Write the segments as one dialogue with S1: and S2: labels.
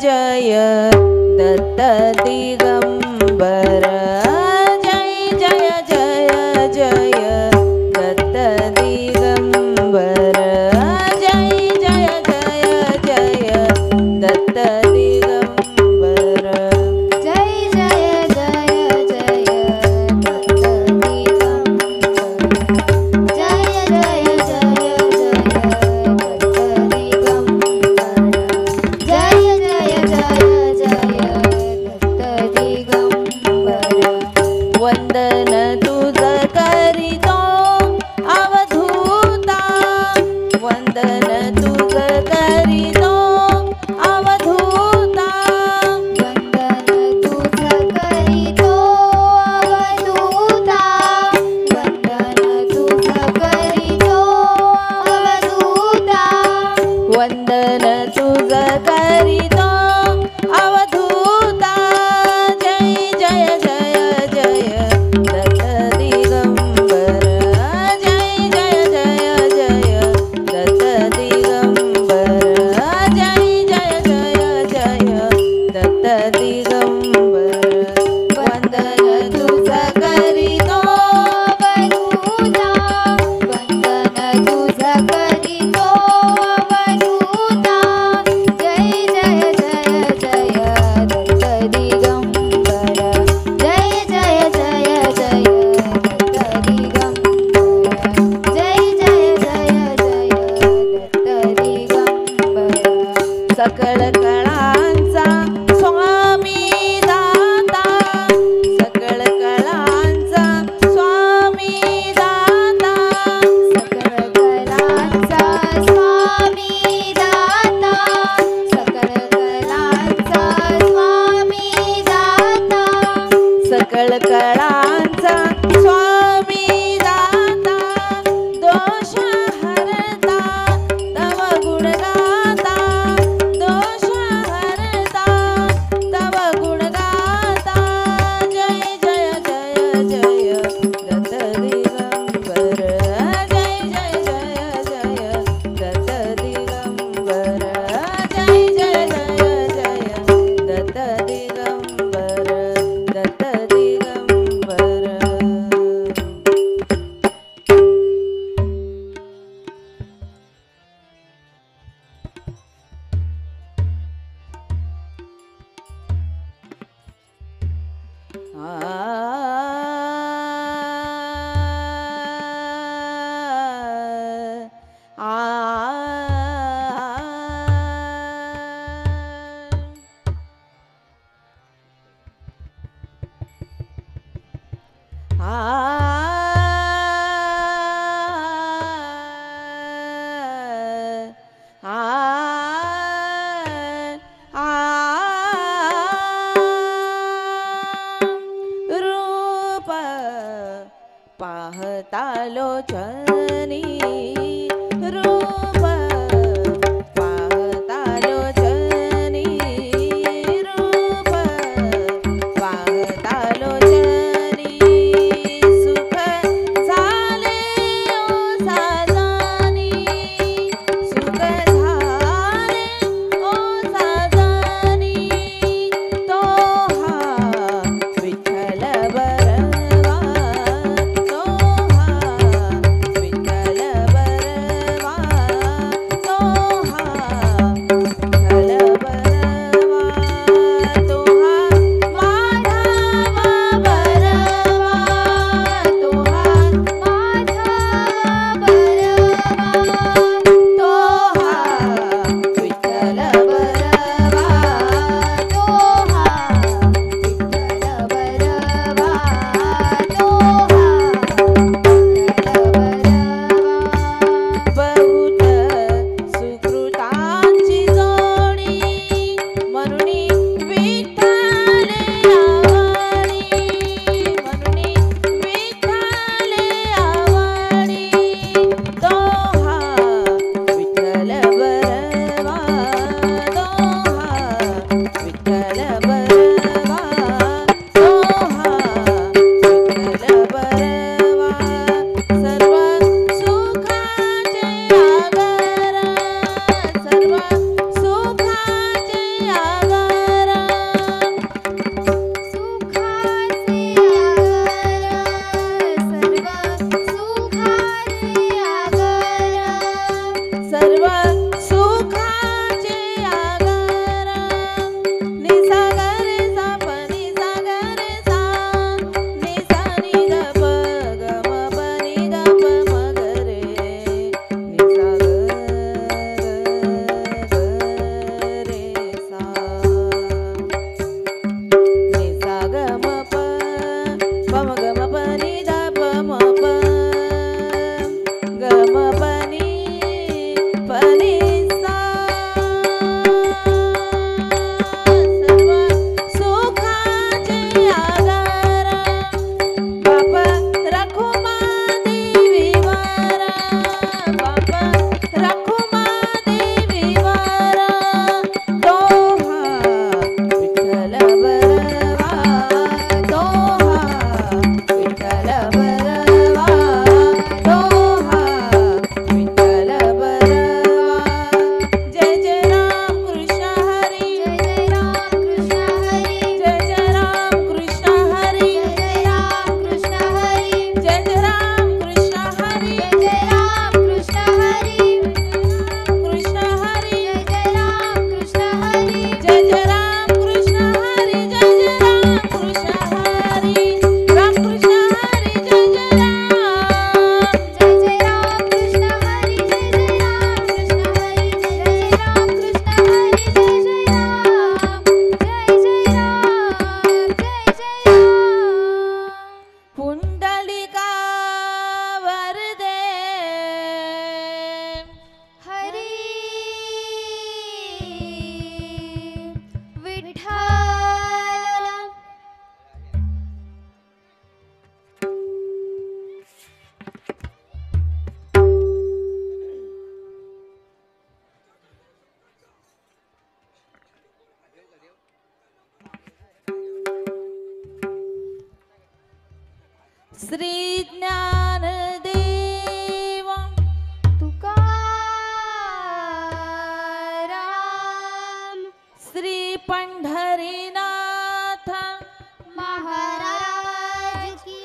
S1: जय दत्त दिगंबर जय जय जय जय दत्त दिगंबर जय जय जय जय दत्त दिगंबर
S2: जय जय जय जय दत्त दिगंबर जय जय जय जय दत्त दिगंबर जय जय जय जय दत्त दिगंबर
S1: वंदन तुझ करीतो अवधूता वंदन तुझ करीतो अवधूता
S2: वंदन तुझ करीतो अवधूता वंदन तुझ करीतो अवधूता
S1: वंदन तुझ करीतो अवधूता जय जय जय जय दत्त दिगंबर जय जय जय जय दत्त दिगंबर जय जय जय जय दत्त दिगंबर वंदन तुझ करीतो
S2: अवधूता वंदन तुझ करीतो अवधूता जय जय जय जय दत्त दिगंबर जय जय जय जय दत्त दिगंबर जय जय जय जय दत्त दिगंबर
S1: सकळ कळांचा स्वामी दाता सकळ कळांचा स्वामी दाता
S2: सकळ कलांचा स्वामी दाता सकळ कलांचा स्वामी दाता
S1: सकळ कळांचा स्वामी दाता दोष हरता तव गुण गाता दोष हरता तव गुण गाता जय जय जय जय दत्त दिगंबर जय जय जय जय दत्त दिगंबर जय जय जय जय दत्त दिगंबर दत्त दिगंबर रूप पाहता लोचनी रूप रखुमा देवीवर दोहा विठ्ठल बरवा दोहा विठ्ठल बरवा दोहा विठ्ठल बरवा जय जय राम कृष्ण हरी
S2: जय जय राम कृष्ण हरी
S1: जय जय राम कृष्ण हरी
S2: जय जय राम कृष्ण हरी
S1: जय जय राम कृष्ण हरी
S2: जय जय राम कृष्ण हरी
S1: कृष्ण हरी
S2: जय जय राम कृष्ण हरी
S1: जय जय राम कृष्ण हरी जय जय राम कृष्ण हरी राम कृष्ण हरी जय जय राम
S2: जय जय राम कृष्ण हरी जय जय राम कृष्ण हरी जय जय राम कृष्ण हरी जय जय राम जय जय राम जय जय राम
S1: पुंडलिका वरदे
S2: हरी विठ्ठल
S1: श्री ज्ञानदेव
S2: तुकाराम
S1: श्री पंढरीनाथ
S2: महाराज की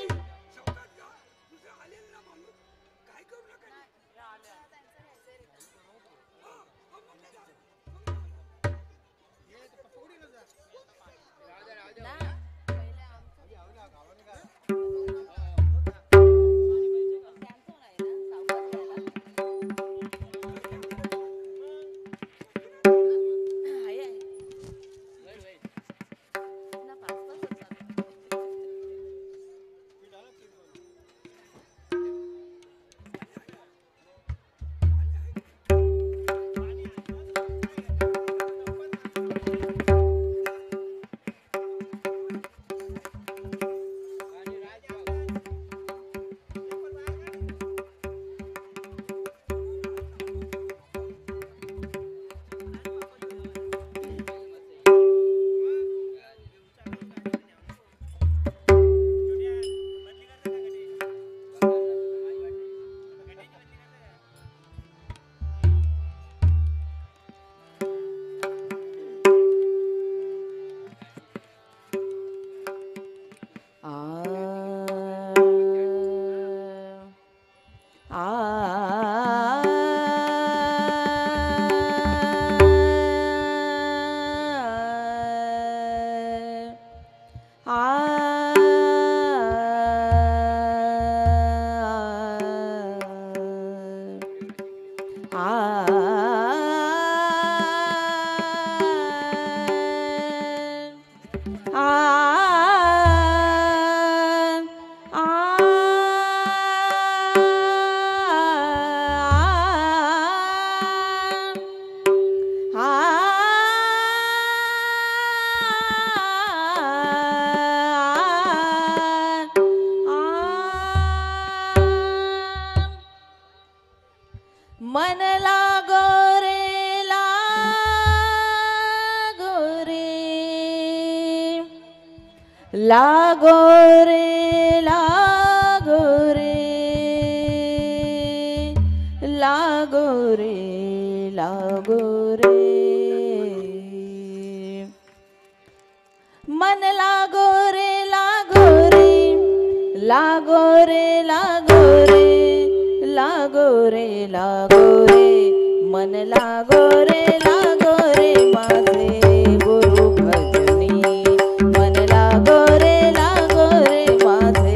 S1: मन लागो रे लागो रे लागो रे लागो रे लागो रे लागो रे मन लागो रे लागो रे लागो रे लागो रे लागो रे लागो रे मन लागो रे माझे गुरु भजनी मन लागो रे माझे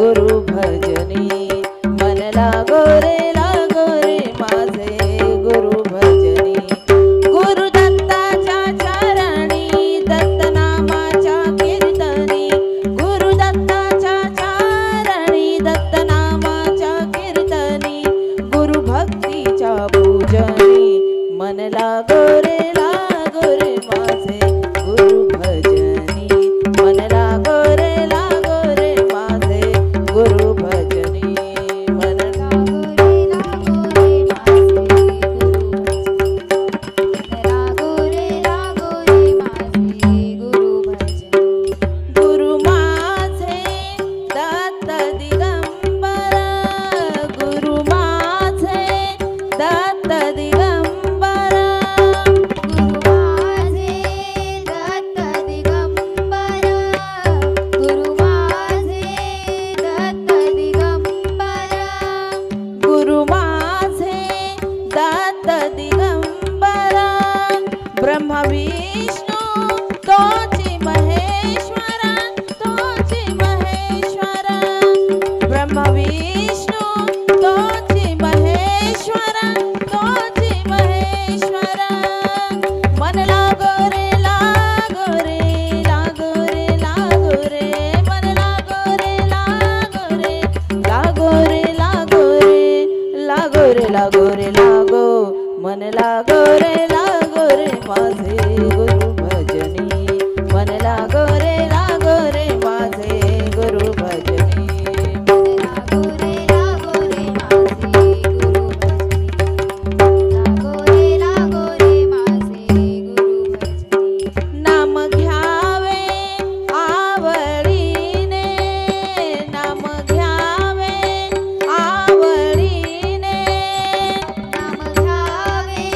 S1: गुरु भजनी मन लागो रे माझे गुरु भजनी गुरु दत्ताच्या चरणी दत्त नामाच्या कीर्तनी गुरु दत्ताच्या चरणी दत्त नामाच्या कीर्तनी गुरु भक्तीच्या पूजनी मन लागो रे माझे गुरु भजनी मन लागो रे माझे गुरु भजनी मन
S2: लागो रे माझे
S1: संत दिगंबरा ब्रह्मा विष्णू तोची महेश्वरा तोची महेश्वरा ब्रह्मा विष्णू तोची महेश्वरा तोची महेश्वरा मन लागो रे लागो रे लागो रे लागो रे मन लागो रे लागो रे लागो रे लागो रे लागो रे लागो रे लागो मन लागो रे माझे गुरु भजनी मन लागो रे माझे गुरु भजनी
S2: लागो रे माझे गुरु भजनी लागो रे माझे गुरु भजनी
S1: नाम घ्यावे आवडीने नाम घ्यावे आवडीने
S2: नाम घ्यावे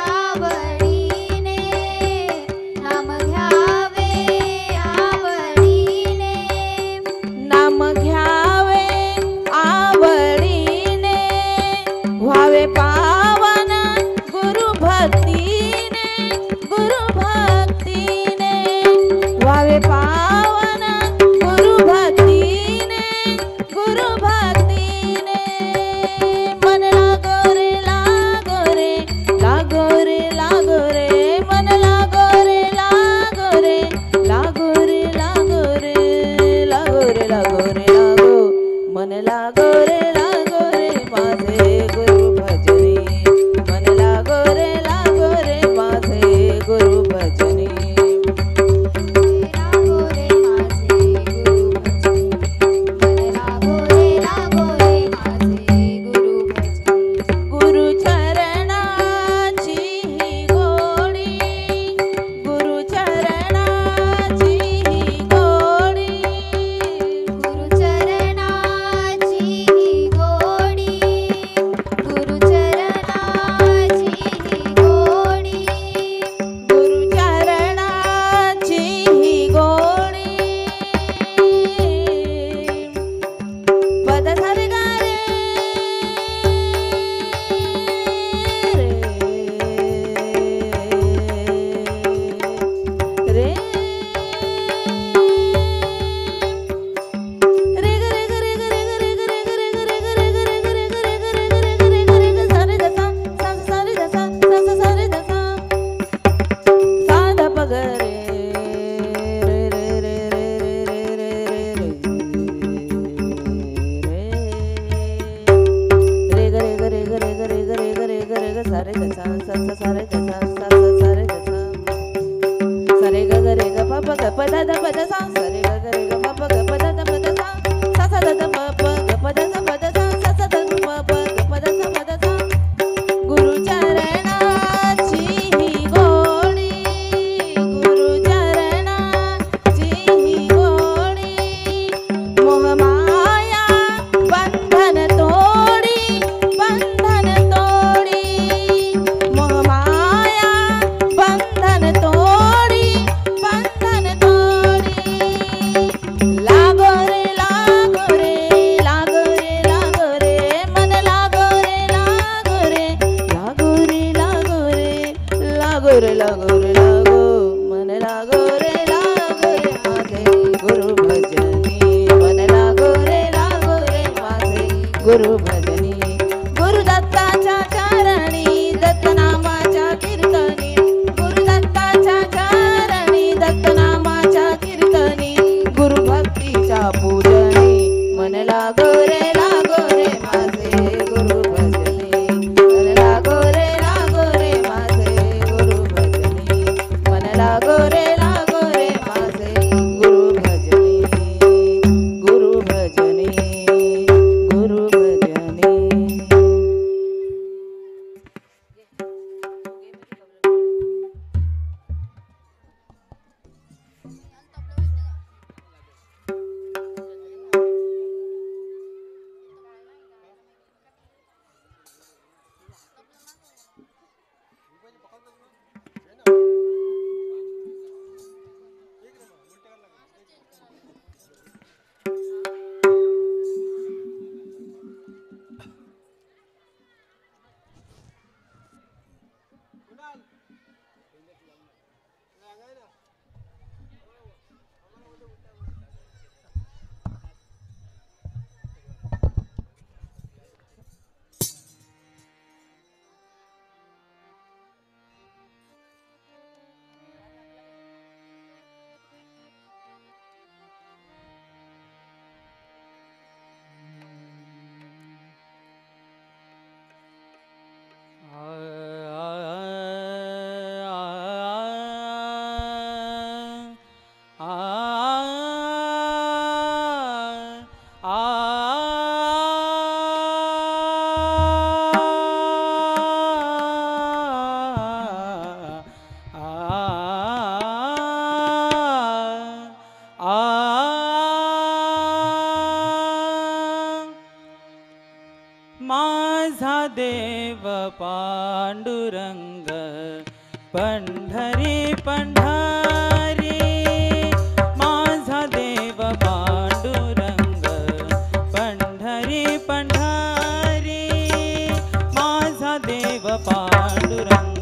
S2: आवडीने नाम घ्यावे आवडीने
S1: नाम घ्यावे आवडीने व्हावे पावन गुरु भक्तीने व्हावे पावन गुरु भक्तीने मन लागो रे लागो रे लागो रे लागो रे मन लागो रे लागो रे लागो रे लागो रे लागो रे लागो रे लागो मन लागो रे माझे गुरु भजनी मन लागो रे माझे गुरु भजनी
S2: लागो रे माझे गुरु भजनी लागो रे माझे गुरु भजनी
S1: गुरु चरणाची ही गोडी गुरु चरणाची ही गोडी
S2: गुरु चरणाची ही गोडी गुरु चरणाची ही गोडी
S1: गुरु चरणाची ही गोडी पद सर्गा रे गुरु चरणाची ही गोडी गुरु चरणाची ही गोडी मोहमाया बंधन तोडी मोहमाया बंधन तोडी लागो रे लागो रे लागो रे लागो रे मन लागो रे लागो रे लागो रे लागो रे लागो रे लागो रे लागो मन लागो रे माझे गुरु भजनी मन लागो रे माझे गुरु भजनी गुरु दत्ताच्या चरणी दत्तनामाच्या कीर्तनी गुरु दत्ताच्या चरणी दत्तनामाच्या कीर्तनी गुरु भक्तीच्या पूजनी मन लागो रे माझे गुरु भजनी मन लागो रे माझे गुरु भजनी
S3: पांडुरंग पंढरी पंढरी माझा देव पांडुरंग पंढरी पंढरी माझा देव पांडुरंग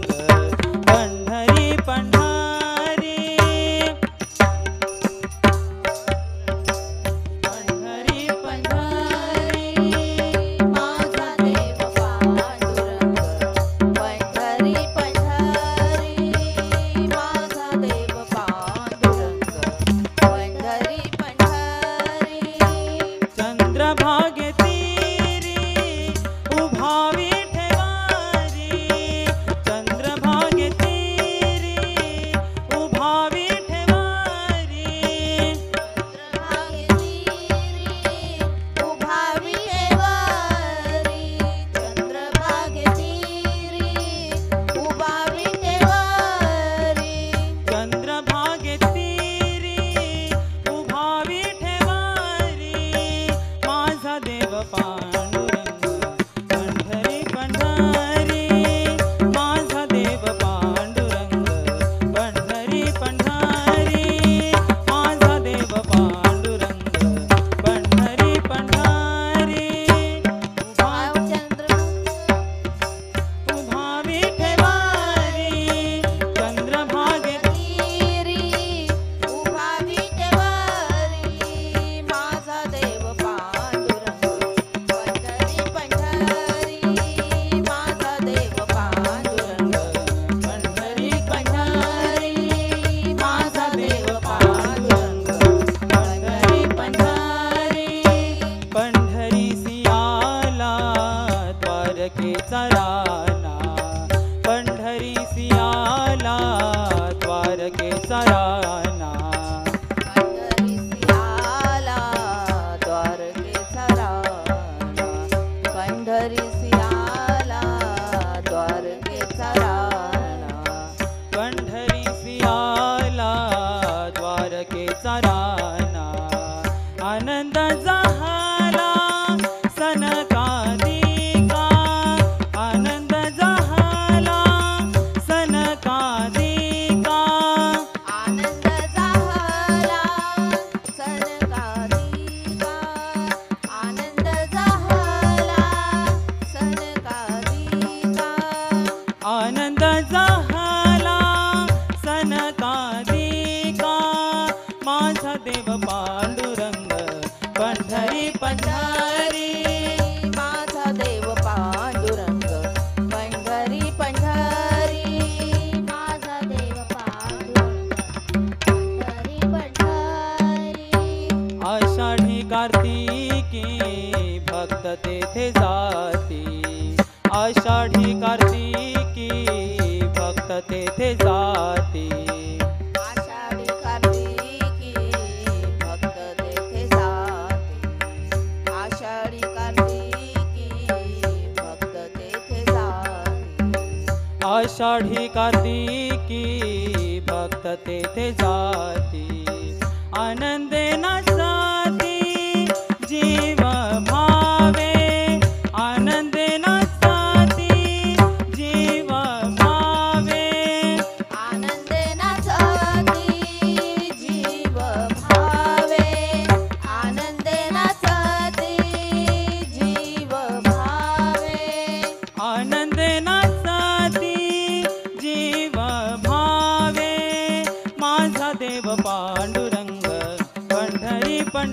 S3: पंढरी पंढरी पंढरी पंढरी
S1: माझा देव पांडुरंग पंढरी पंढरी माझा देव पांडुरंग पंढरी पंढरी
S3: चंद्रभागे तीरी उभा विठेवारी चंद्रभागे तीरी उभा विठेवारी
S1: चंद्रभागे तीरी उभा विठेवारी चंद्रभागे तीरी उभा विठेवारी
S3: माझा देव पांडुरंग पंढरी पंढरी माझा देव पांडुरंग पंढरी पंढरी माझा देव पांडुरंग पंढरी पंढरी उभा विठेवारी चंद्रभागे
S1: तीरी उभा विठेवारी माझा देव पांडुरंग पंढरी पंढरी माझा देव पांडुरंग पंढरी पंढरी माझा देव पांडुरंग पंढरी पंढरी
S3: पंढरी सियाला द्वारकेचा राणा पंढरी सियाला द्वारकेचा राणा
S1: पंढरी सियाला द्वारकेचा राणा पंढरी सियाला द्वारकेचा राणा
S3: पंढरी सियाला द्वारकेचा राणा आनंद झाला सनकादिका आनंद झाला सनकादिका
S1: आनंद झाला सनकादिका आनंद झाला सनकादिका
S3: आनंद झाला सनकादिका माझा देव पांडुरंग पंढरी पंढरी
S1: माझा देव पांडुरंग पंढरी पंढरी माझा देव पांडुरंग पंढरी पंढरी
S3: आषाढी कार्तिकी भक्त तेथे जाती आषाढी कार्तिकी भक्त तेथे जाती
S1: आषाढी कार्तिकी भक्त तेथे जाते आषाढी कार्तिकी भक्त तेथे जाते
S3: आषाढी कार्तिकी भक्त तेथे जाती आनंदे नाचती जीव भावे आनंदे नाचती जीव भावे
S1: आनंदे नाचती जीव भावे आनंदे नाचती जीव भावे
S3: आनंदे नाचती जीव भावे माझा देव पांडुरंग पंढरी पंढरी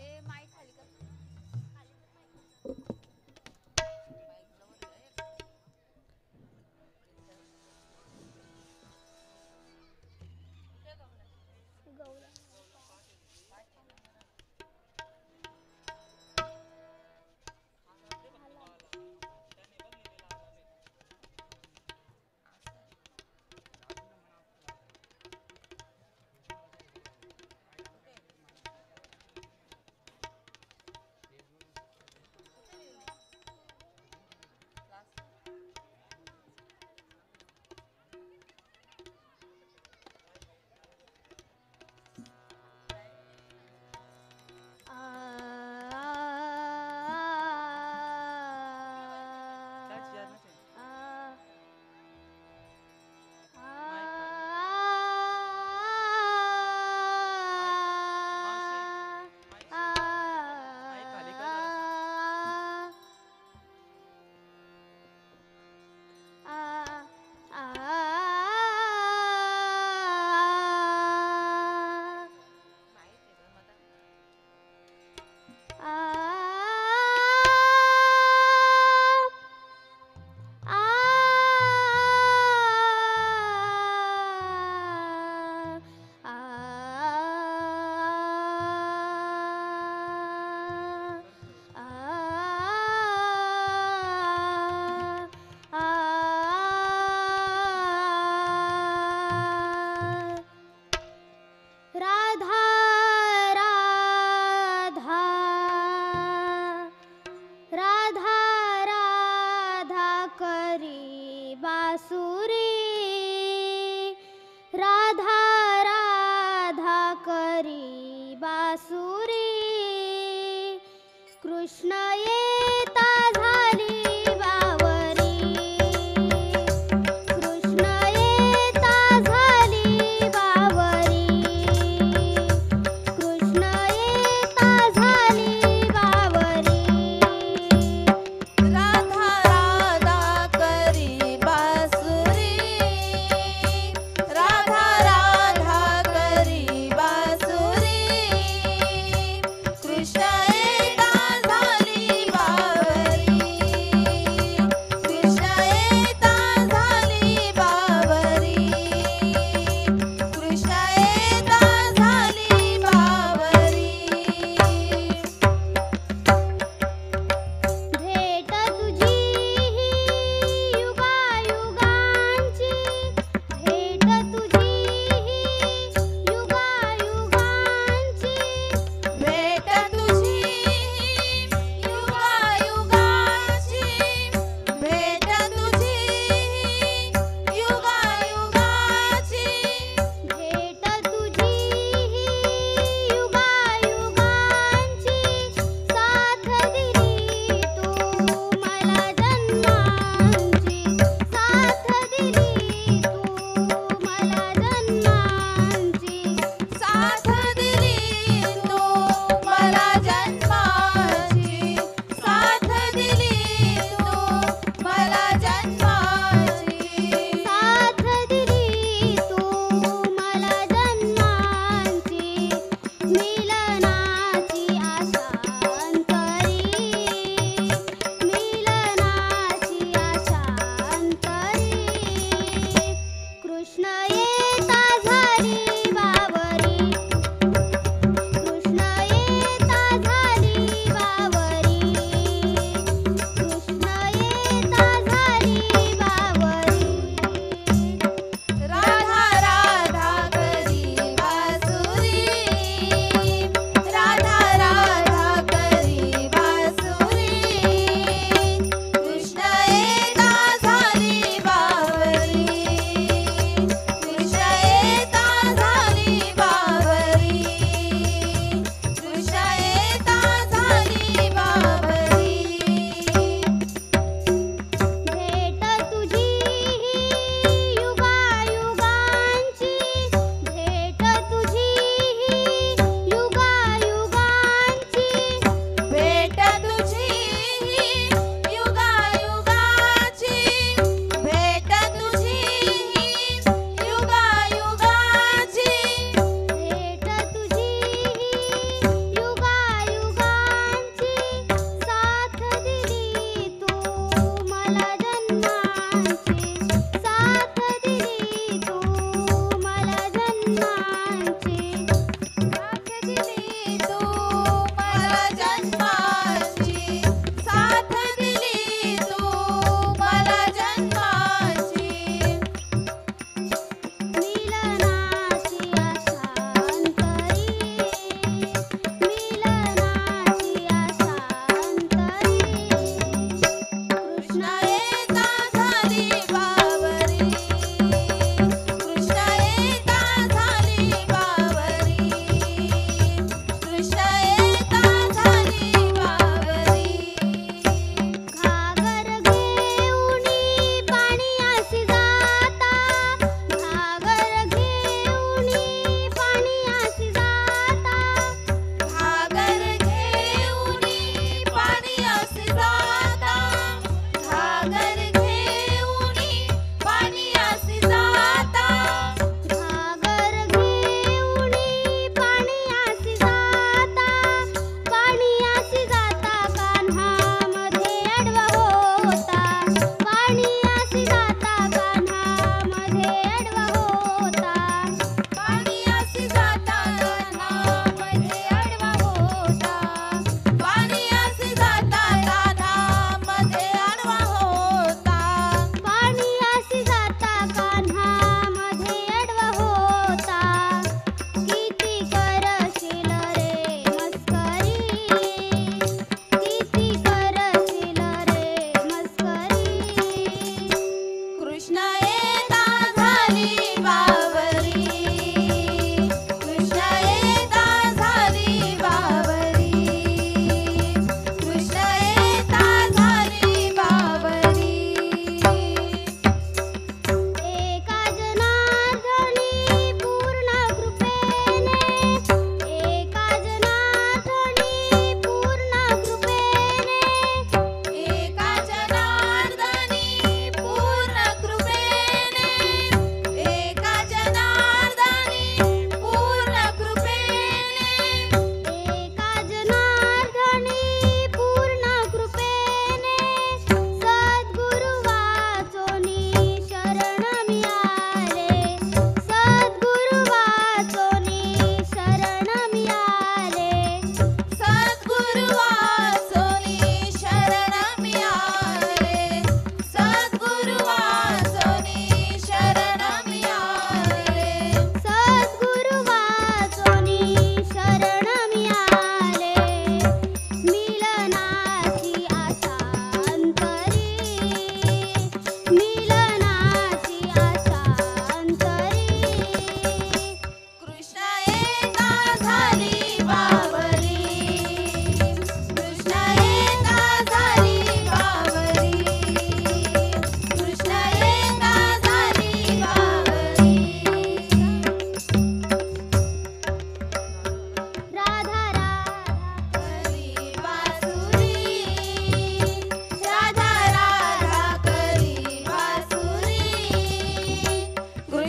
S2: ए माईक खाली कर.
S1: कृष्ण येता झाली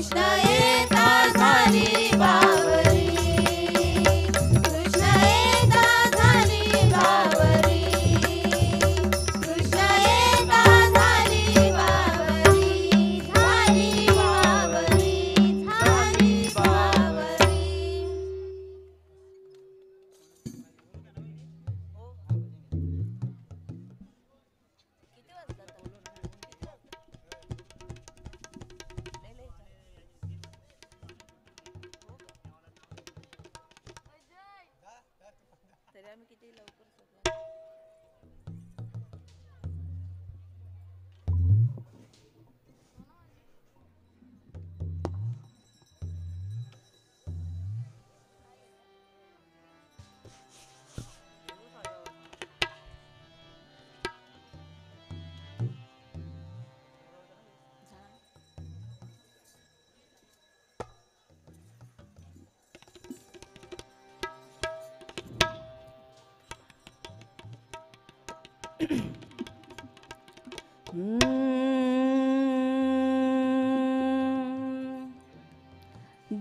S2: कृष्ण येता झाली बावरी कृष्ण येता झाली बावरी कृष्ण येता झाली बावरी झाली बावरी झाली बावरी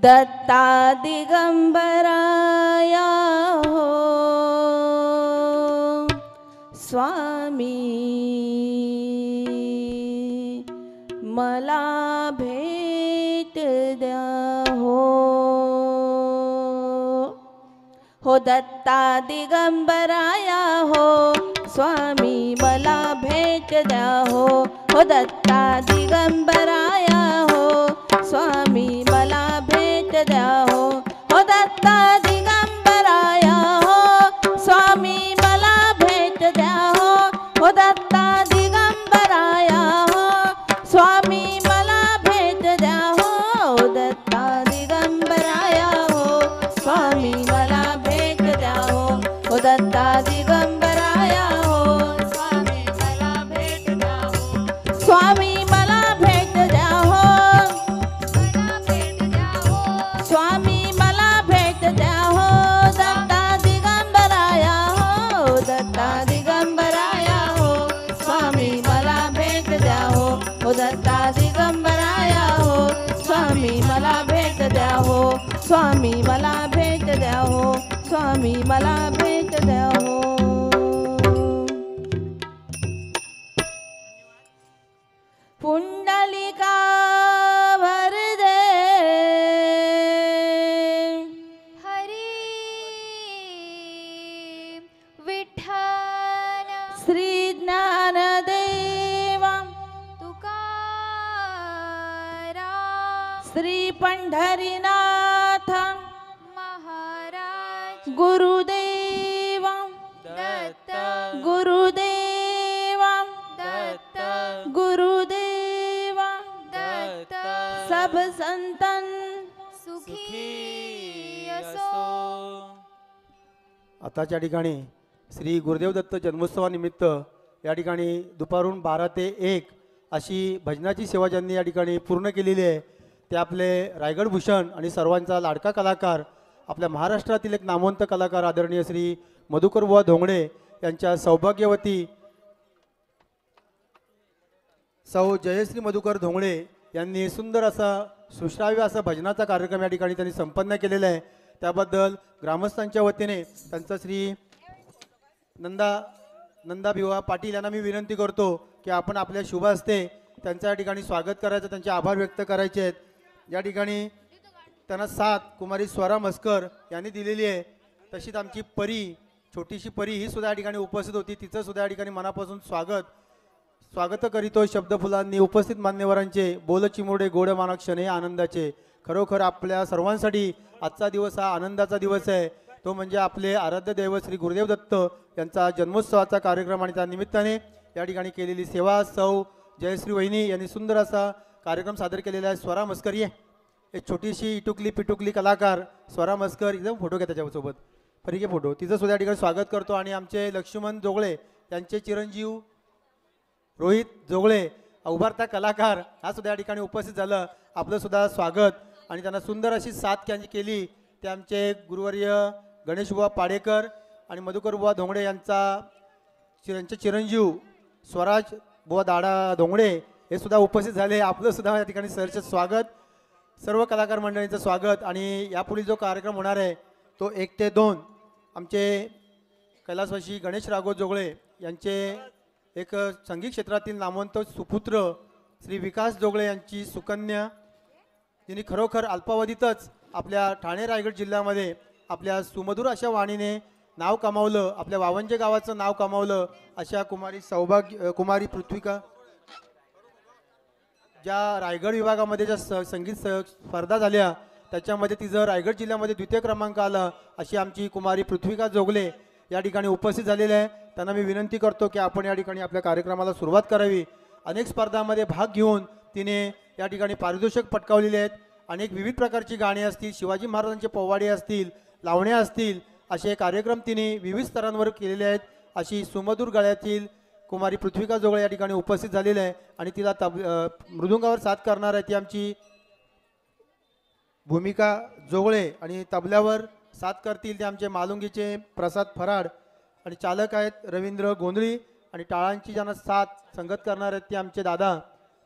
S1: दत्ता दिगंबराया हो स्वामी मला भेट द्या हो दत्ता दिगंबराया हो स्वामी मला भेट द्या हो दत्ता दिगंबराया हो स्वामी मला भेट द्या हो दत्ता दिगंबराया हो स्वामी मला भेट द्या हो दत्ता दिगंबराया हो स्वामी मला भेट द्या हो दत्ता दिगंबराया हो स्वामी मला भेट द्या हो दत्ता दिगंबराया हो स्वामी मला भेट द्या हो स्वामी मला भेट द्या हो स्वामी मला भेट द्या हो दत्ता दिगंबराया हो दत्ता दिगंबराया हो स्वामी मला भेट द्या हो दत्ता दिगंबराया हो स्वामी मला भेट द्या हो स्वामी मला भेट द्या हो स्वामी मला भेट द्या हो पुंडलिका वरदे
S2: हरी विठ्ठल
S1: श्री ज्ञानदेवा
S2: तुकाराम
S1: श्री पंढरीनाथ
S2: महाराज
S1: गुरुदेवा
S3: दत्त
S1: गुरुदेवा
S2: दत्त
S1: गुरुदेवा
S2: दत्त
S1: सब संतन
S2: सुखी असो
S3: असो.
S4: आताच्या ठिकाणी श्री गुरुदेव दत्त जन्मोत्सवानिमित्त या ठिकाणी दुपारून 12 ते 1 अशी भजनाची सेवा ज्यांनी या ठिकाणी पूर्ण केलेली आहे ते आपले रायगड भूषण आणि सर्वांचा लाडका कलाकार आपल्या महाराष्ट्रातील एक नामवंत कलाकार आदरणीय श्री मधुकरबुवा धोंगडे यांच्या सौभाग्यवती सौ जयश्री मधुकर धोंगडे यांनी सुंदर असा सुश्राव्य असा भजनाचा कार्यक्रम या ठिकाणी त्यांनी संपन्न केलेला आहे त्याबद्दल ग्रामस्थांच्या वतीने त्यांचं श्री नंदा भिवा पाटील यांना मी विनंती करतो की आपण आपल्या शुभ हस्ते त्यांच्या या ठिकाणी स्वागत करायचं त्यांचे आभार व्यक्त करायचे आहेत या ठिकाणी त्यांना साथ कुमारी स्वरा मस्कर यांनी दिलेली आहे तशीच आमची परी छोटीशी परी ही सुद्धा या ठिकाणी उपस्थित होती तिचं सुद्धा या ठिकाणी मनापासून स्वागत करीतो शब्दफुलांनी उपस्थित मान्यवरांचे बोल चिमुरडे गोड मानक्षणे आनंदाचे खरोखर आपल्या सर्वांसाठी आजचा दिवस हा आनंदाचा दिवस आहे तो म्हणजे आपले आराध्य दैवत श्री गुरुदेव दत्त यांचा जन्मोत्सवाचा कार्यक्रम आणि त्या निमित्ताने या ठिकाणी केलेली सेवा सौ जयश्री वहिनी यांनी सुंदर असा कार्यक्रम सादर केलेला आहे स्वरा मस्कर ये एक छोटीशी इटुकली पिटुकली कलाकार स्वरा मस्कर एकदम फोटो घ्या त्याच्यासोबत फरीके फोटो तिचं सुद्धा या ठिकाणी स्वागत करतो आणि आमचे लक्ष्मण जोगळे यांचे चिरंजीव रोहित जोगळे उभारता कलाकार हा सुद्धा या ठिकाणी उपस्थित झालं आपलं सुद्धा स्वागत आणि त्यांना सुंदर अशी साथ केली ते आमचे गुरुवर्य गणेशबुवा पाडेकर आणि मधुकरबुवा धोंगडे यांचे चिरंजीव स्वराज बुवा दाडा धोंगडे हे सुद्धा उपस्थित झाले आपलं सुद्धा या ठिकाणी सहर्ष स्वागत सर्व कलाकार मंडळींचं स्वागत. आणि यापुढील जो कार्यक्रम होणार आहे तो 1 ते 2 आमचे कैलासवासी गणेश राघव जोगळे यांचे एक संगीत क्षेत्रातील नामवंत सुपुत्र श्री विकास जोगळे यांची सुकन्या, जिने खरोखर अल्पावधीतच आपल्या ठाणे रायगड जिल्ह्यामध्ये आपल्या सुमधुर अशा वाणीने नाव कमावलं, आपल्या वावंजे गावाचं नाव कमावलं, अशा कुमारी पृथ्विका, ज्या रायगड विभागामध्ये ज्या संगीत स्पर्धा झाल्या त्याच्यामध्ये तिचं रायगड जिल्ह्यामध्ये द्वितीय क्रमांक आला, अशी आमची कुमारी पृथ्विका जोगले या ठिकाणी उपस्थित झालेले आहे. त्यांना मी विनंती करतो की आपण या ठिकाणी आपल्या कार्यक्रमाला सुरुवात करावी. अनेक स्पर्धांमध्ये भाग घेऊन तिने या ठिकाणी पारितोषिक पटकावलेले आहेत. अनेक विविध प्रकारची गाणी असतील, शिवाजी महाराजांचे पोवाडे असतील, लावण्या असतील, असे कार्यक्रम तिने विविध स्तरांवर केलेले आहेत. अशी सुमधुर गळ्यातील कुमारी पृथ्विका जोगळे या ठिकाणी उपस्थित झालेली आहे. आणि तिला मृदुंगावर साथ करणार आहे ती आमची भूमिका जोगळे, आणि तबल्यावर साथ करतील ते आमचे मालुंगीचे प्रसाद फराड, आणि चालक आहेत रवींद्र गोंधळी, आणि टाळांची ज्यांना साथ संगत करणार आहेत ते आमचे दादा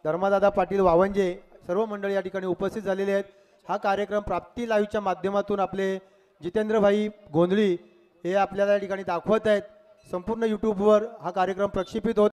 S4: धर्मादादा पाटील वावंजे. सर्व मंडळी या ठिकाणी उपस्थित झालेले आहेत. हा कार्यक्रम प्राप्ती लाईव्हच्या माध्यमातून आपले जितेंद्रभाई गोंधळी हे आपल्याला या ठिकाणी दाखवत आहेत. संपूर्ण यूट्यूबवर हा कार्यक्रम प्रक्षेपित होत